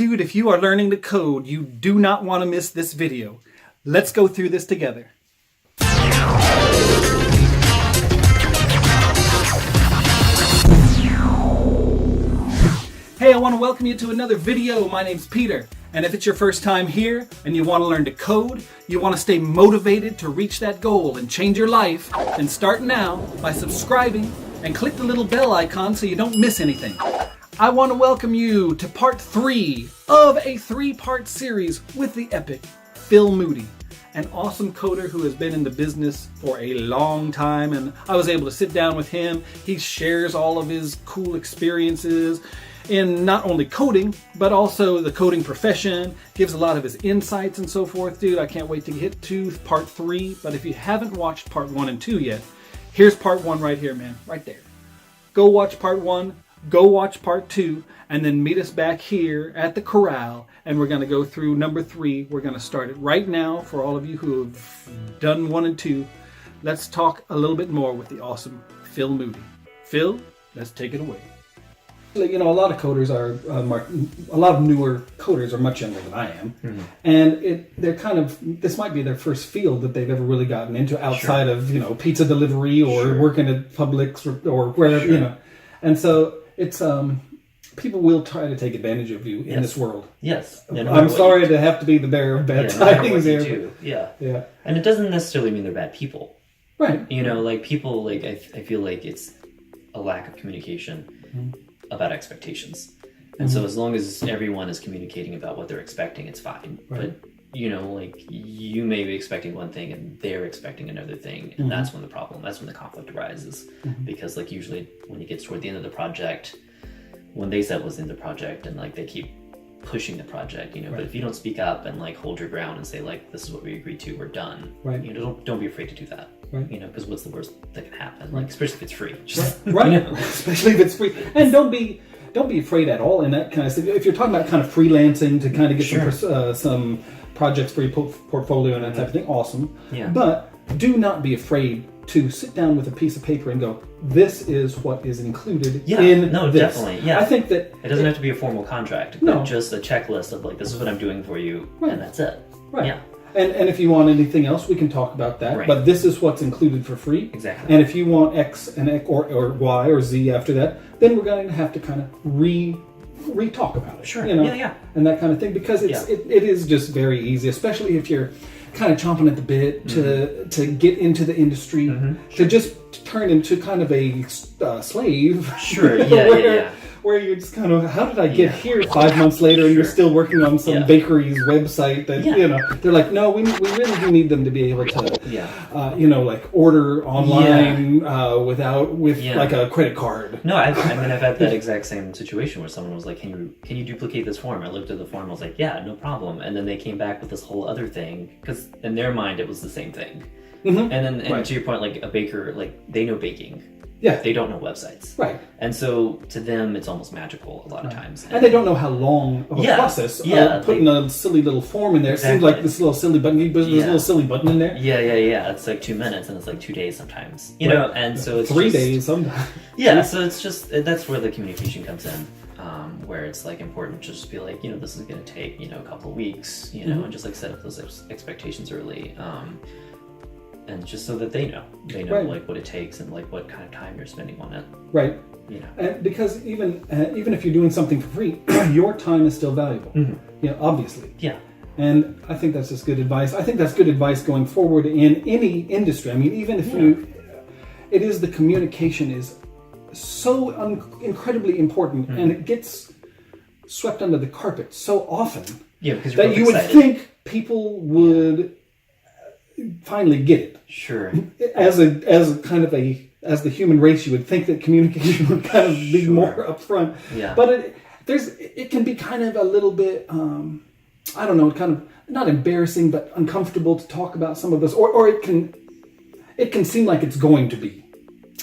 Dude, if you are learning to code, you do not want to miss this video. Let's go through this together. Hey, I want to welcome you to another video. My name's Peter, and if it's your first time here and you want to learn to code, you want to stay motivated to reach that goal and change your life, then start now by subscribing and click the little bell icon so you don't miss anything. I want to welcome you to part 3 of a 3-part series with the epic Phil Moody, an awesome coder who has been in the business for a long time, and I was able to sit down with him. He shares all of his cool experiences in not only coding, but also the coding profession, gives a lot of his insights and so forth. Dude, I can't wait to get to part 3, but if you haven't watched part 1 and 2 yet, here's part 1 right here, man, right there. Go watch part 1. Go watch part 2, and then meet us back here at the corral, and we're going to go through number 3. We're going to start it right now for all of you who have done 1 and 2. Let's talk a little bit more with the awesome Phil Moody. Phil, let's take it away. You know, a lot of coders are, a lot of newer coders are much younger than I am, and they're kind of, this might be their first field that they've ever really gotten into outside of, you know, pizza delivery or working at Publix or wherever, you know, and so it's, people will try to take advantage of you in this world. Yes. I'm sorry to have to be the bearer of bad tidings here. Yeah. And it doesn't necessarily mean they're bad people. Right. You know, like people, like, I feel like it's a lack of communication about expectations. And so as long as everyone is communicating about what they're expecting, it's fine. Right. But, you know, like, you may be expecting one thing and they're expecting another thing. And that's when the conflict arises. Because, like, usually when it gets toward the end of the project, when they said was in the project and, like, they keep pushing the project, you know, but if you don't speak up and, like, hold your ground and say, like, this is what we agreed to, we're done. Right. You know, don't be afraid to do that. Right. You know, because what's the worst that can happen? Like, especially if it's free. Just, right. You know? Especially if it's free. And don't be afraid at all in that kind of stuff. If you're talking about kind of freelancing to kind of get some projects for your portfolio and that type of thing, awesome. Yeah. But do not be afraid to sit down with a piece of paper and go, this is what is included in this. Definitely. Yeah. I think that it doesn't have to be a formal contract, but just a checklist of, like, this is what I'm doing for you, and that's it. Right. Yeah. And if you want anything else, we can talk about that. Right. But this is what's included for free. Exactly. And if you want X and X or Y or Z after that, then we're going to have to kind of re-talk about it. Sure. You know, yeah. And that kind of thing, because it is just very easy, especially if you're kind of chomping at the bit to get into the industry, to just turn into kind of a slave. Sure. Yeah. Where you're just kind of, how did I get here 5 months later and you're still working on some bakery's website that, you know, they're like, no, we really do need them to be able to, you know, like order online with like a credit card. No, I've had that exact same situation where someone was like, can you duplicate this form? I looked at the form, I was like, yeah, no problem. And then they came back with this whole other thing, because in their mind it was the same thing. And then to your point, like a baker, like, they know baking. Yeah. They don't know websites. Right. And so to them, it's almost magical a lot of times. And they don't know how long of a process putting a silly little form in there. Exactly. It seems like this little silly button. You put this little silly button in there. Yeah. It's like 2 minutes and it's like 2 days sometimes. You know, and so it's 3 days sometimes. Yeah, so it's just, that's where the communication comes in. Where it's, like, important to just be like, you know, this is going to take, you know, a couple of weeks, you know, and just, like, set up those expectations early. And just so that they know like what it takes and, like, what kind of time you're spending on it. Right. You know. And because even if you're doing something for free, your time is still valuable. You know, obviously. Yeah. And I think that's just good advice. I think that's good advice going forward in any industry. I mean, even if it is, the communication is so incredibly important, and it gets swept under the carpet so often that you would think people would finally get it. Sure. As the human race, you would think that communication would kind of be more upfront. Yeah. But it can be kind of a little bit I don't know, kind of not embarrassing but uncomfortable to talk about some of this, or it can seem like it's going to be.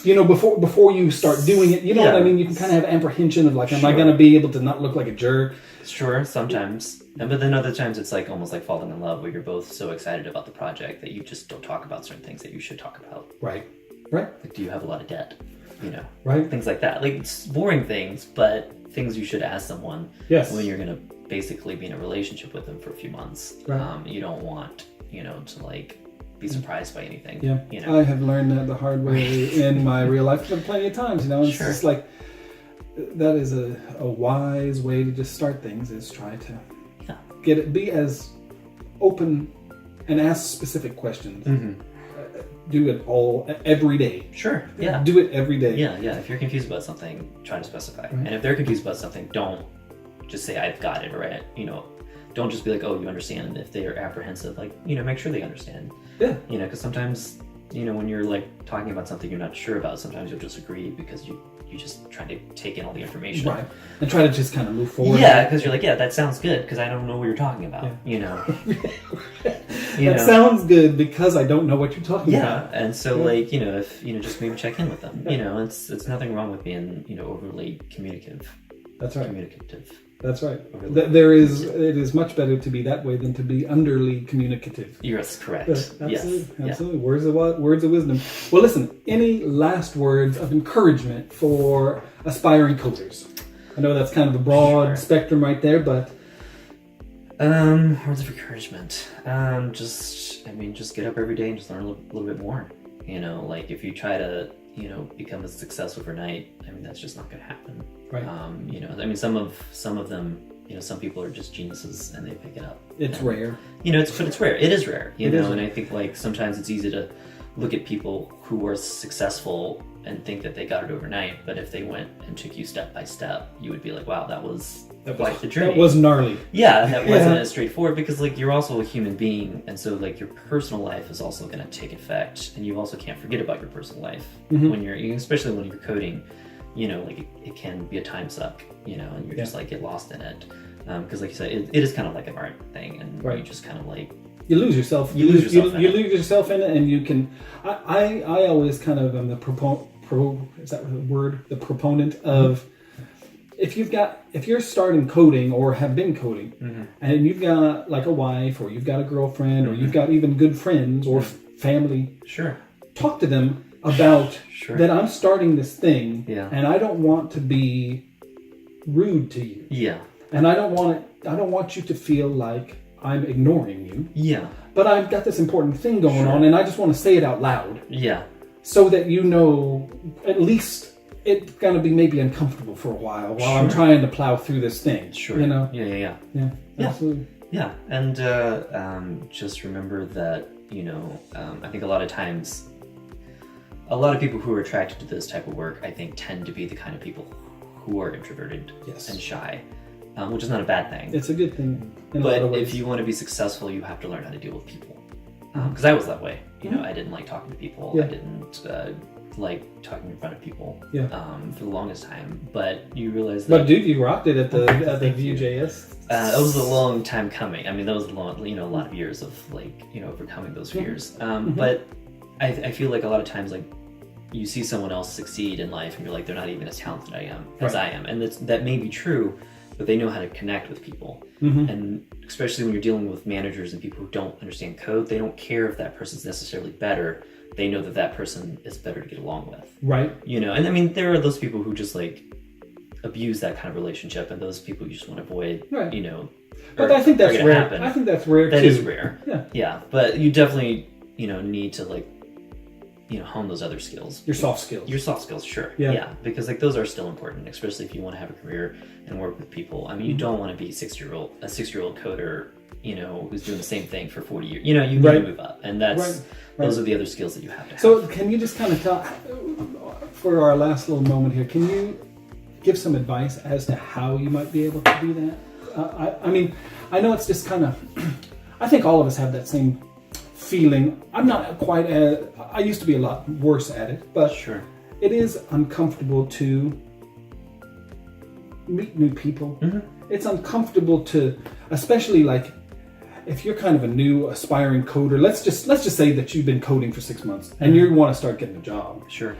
You know, before you start doing it, you know what I mean? You can kind of have apprehension of, like, am I going to be able to not look like a jerk? Sure, sometimes. But then other times it's, like, almost like falling in love, where you're both so excited about the project that you just don't talk about certain things that you should talk about. Right. Like, do you have a lot of debt? You know? Right. Things like that. Like, it's boring things, but things you should ask someone when you're going to basically be in a relationship with them for a few months. Right. You don't want, to like be surprised by anything. Yeah. I have learned that the hard way in my real life plenty of times, It's Sure. just like, that is a wise way to just start things, is try to be as open and ask specific questions. Do it every day. Sure. Yeah. Do it every day. Yeah. If you're confused about something, try to specify. Right. And if they're confused about something, don't just say, I've got it, right? Don't just be like, oh, you understand. If they are apprehensive, like, make sure they understand. Yeah. Because sometimes, when you're like talking about something you're not sure about, sometimes you'll just agree because you just try to take in all the information. Right. And try to just kind of move forward. Yeah, because you're like, yeah, that sounds good because I don't know what you're talking about. That sounds good because I don't know what you're talking about. Yeah, and so like, if, just maybe check in with them. It's nothing wrong with being, overly communicative. That's right. Communicative. That's right. It is much better to be that way than to be underly communicative. Yes, correct. Absolutely. Yes. Absolutely. Yeah. Words of wisdom. Well, listen, any last words of encouragement for aspiring coders? I know that's kind of a broad spectrum right there, but words of encouragement. Just get up every day and just learn a little bit more. Like if you try to, become a success overnight, that's just not going to happen. Right. Some of them, some people are just geniuses and they pick it up. It's rare. But it's rare. It is rare, It is. And I think like sometimes it's easy to look at people who are successful and think that they got it overnight. But if they went and took you step by step, you would be like, wow, that was quite the journey. That was gnarly. Yeah, that wasn't as straightforward because like you're also a human being, and so like your personal life is also going to take effect, and you also can't forget about your personal life when especially when you're coding. Like it can be a time suck, and you're just like get lost in it. Because like you said, it is kind of like an art thing, and you just kind of like you lose yourself. You lose yourself in it, and you can. I always kind of am the is that the word? The proponent of if you're starting coding or have been coding, and you've got like a wife or you've got a girlfriend or you've got even good friends or family. Sure. Talk to them about that I'm starting this thing, and I don't want to be rude to you. Yeah. And I don't want you to feel like I'm ignoring you. Yeah. But I've got this important thing going on, and I just want to say it out loud. Yeah. So that at least it's gonna be maybe uncomfortable for a while I'm trying to plow through this thing. Sure. Yeah. Absolutely. Yeah. And just remember that, I think a lot of times a lot of people who are attracted to this type of work, I think, tend to be the kind of people who are introverted and shy, which is not a bad thing. It's a good thing in a lot of ways. If you want to be successul, you have to learn how to deal with people. Because I was that way. I didn't like talking to people. Yeah. I didn't like talking in front of people for the longest time. But you realize that... But dude, you rocked it at the Vue.js. That was a long time coming. That was a lot of years of overcoming those fears. But I feel like a lot of times you see someone else succeed in life and you're like, they're not even as talented as I am. And that may be true, but they know how to connect with people. And especially when you're dealing with managers and people who don't understand code, they don't care if that person's necessarily better. They know that person is better to get along with. Right. And there are those people who just abuse that kind of relationship, and those people you just want to avoid, right. But I think that's rare. Happen. I think that's rare That too. is rare. Yeah. But you definitely, need to hone those other skills. Your soft skills. Your soft skills, sure. Yeah. Because those are still important, especially if you want to have a career and work with people. You don't want to be a 6-year-old coder, who's doing the same thing for 40 years. You need to move up, and those are the other skills that you have to have. So can you just kind of tell, for our last little moment here, can you give some advice as to how you might be able to do that? I know it's just kind of, I think all of us have that same feeling. I'm not quite I used to be a lot worse at it, but it is uncomfortable to meet new people. It's uncomfortable to, especially if you're kind of a new aspiring coder. Let's just say that you've been coding for 6 months and you want to start getting a job. Sure.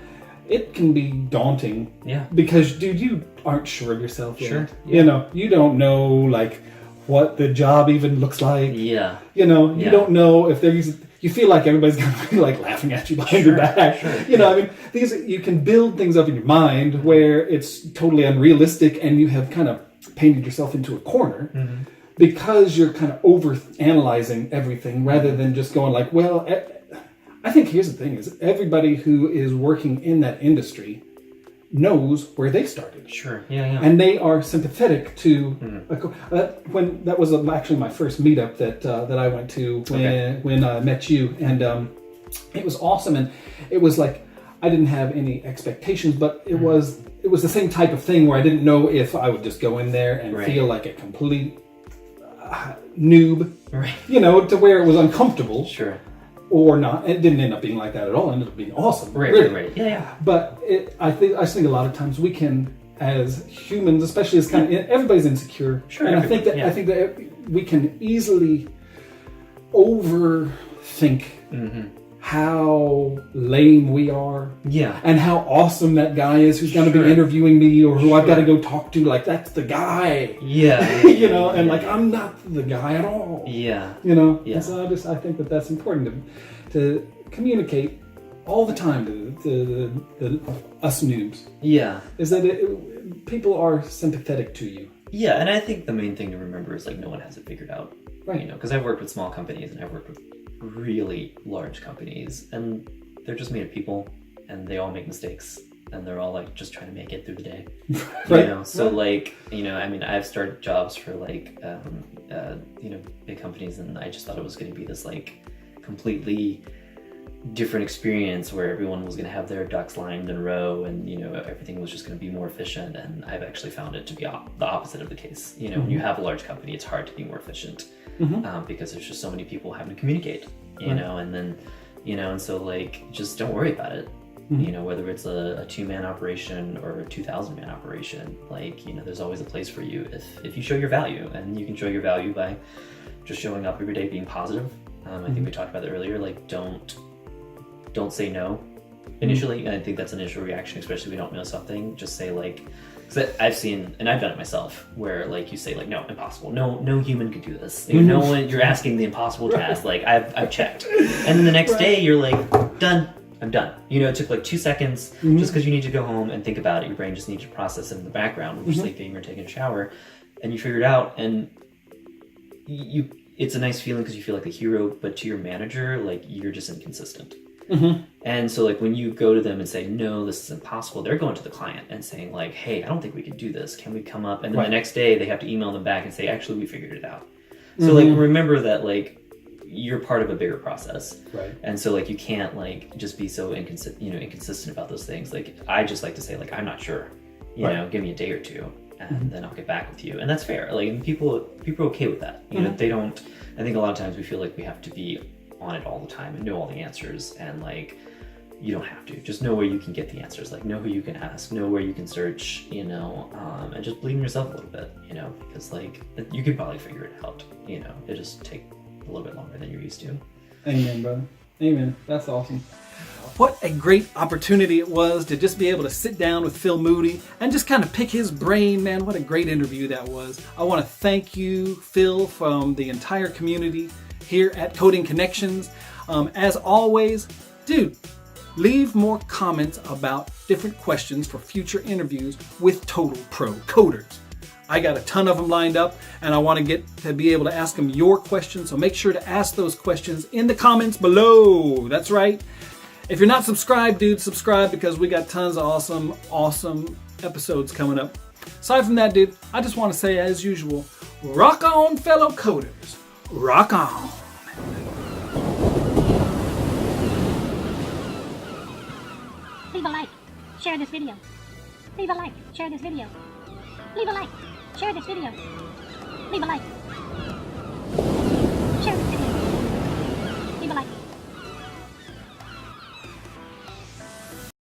It can be daunting. Yeah. Because dude, you aren't sure of yourself yet. Sure. Yeah. You don't know what the job even looks like. Yeah. You don't know if they're using. You feel like everybody's gonna be laughing at you behind your back. Sure. You can build things up in your mind where it's totally unrealistic, and you have kind of painted yourself into a corner because you're kind of over analyzing everything rather than just going like, well, I think here's the thing is everybody who is working in that industry knows where they started. Sure. Yeah. And they are sympathetic to when that was actually my first meetup that I went to when I met you, and it was awesome. And it was like I didn't have any expectations, but it was the same type of thing where I didn't know if I would just go in there and feel like a complete noob, you know, to where it was uncomfortable. Sure. Or not. It didn't end up being like that at all. It ended up being awesome. Right. Yeah. But I think a lot of times we can, as humans, especially as everybody's insecure. Sure. And I think that we can easily overthink how lame we are. Yeah. And how awesome that guy is who's going to be interviewing me or who I've got to go talk to. Like, that's the guy. Yeah. You know, and like, I'm not the guy at all. Yeah. You know? Yeah. And so I think that that's important to communicate all the time to us noobs. Yeah. Is that people are sympathetic to you. Yeah, and I think the main thing to remember is like no one has it figured out. Right. You know, because I've worked with small companies and I've worked with really large companies, and they're just made of people, and they all make mistakes, and they're all like just trying to make it through the day. Right. You know, so like, you know, I mean, I've started jobs for like, you know, big companies, and I just thought it was going to be this like completely different experience where everyone was going to have their ducks lined in a row, and you know, everything was just going to be more efficient. And I've actually found it to be the opposite of the case. You know, when you have a large company, it's hard to be more efficient. Because there's just so many people having to communicate, you know, and then, you know, and so like, just don't worry about it. You know, whether it's a 2-man operation or a 2,000-man operation, like, you know, there's always a place for you if you show your value, and you can show your value by just showing up every day, being positive. I think we talked about that earlier. Like, don't say no initially. And I think that's an initial reaction, especially if we don't know something. Just say like, because I've seen, and I've done it myself, where like you say like, no, impossible, no human could do this. You know, no one, you're asking the impossible task. Like I've checked, and then the next day you're like, done, I'm done. You know, it took like 2 seconds just because you need to go home and think about it. Your brain just needs to process it in the background when you're sleeping or taking a shower, and you figure it out, and it's a nice feeling because you feel like a hero. But to your manager, like you're just inconsistent. And so like when you go to them and say, no, this is impossible, they're going to the client and saying like, hey, I don't think we can do this. Can we come up? And then the next day they have to email them back and say, actually, we figured it out. So like, remember that like you're part of a bigger process. Right. And so like, you can't like just be so inconsistent about those things. Like, I just like to say like, I'm not sure, you know, give me a day or two and then I'll get back with you. And that's fair. Like, and people are okay with that. You know, they don't, I think a lot of times we feel like we have to be on it all the time and know all the answers, and like you don't have to. Just know where you can get the answers, like know who you can ask, know where you can search, you know, and just believe in yourself a little bit, you know, because like you could probably figure it out, you know. It just take a little bit longer than you're used to. Amen, brother. Amen. That's awesome. What a great opportunity it was to just be able to sit down with Phil Moody and just kind of pick his brain, man. What a great interview that was. I want to thank you, Phil, from the entire community here at Coding Connections. As always, dude, leave more comments about different questions for future interviews with Total Pro Coders. I got a ton of them lined up, and I want to get to be able to ask them your questions, so make sure to ask those questions in the comments below. That's right. If you're not subscribed, dude, subscribe, because we got tons of awesome episodes coming up. Aside from that, dude, I just want to say, as usual, rock on, fellow coders. Rock on. Leave a like, share this video. Leave a like, share this video. Leave a like, share this video. Leave a like.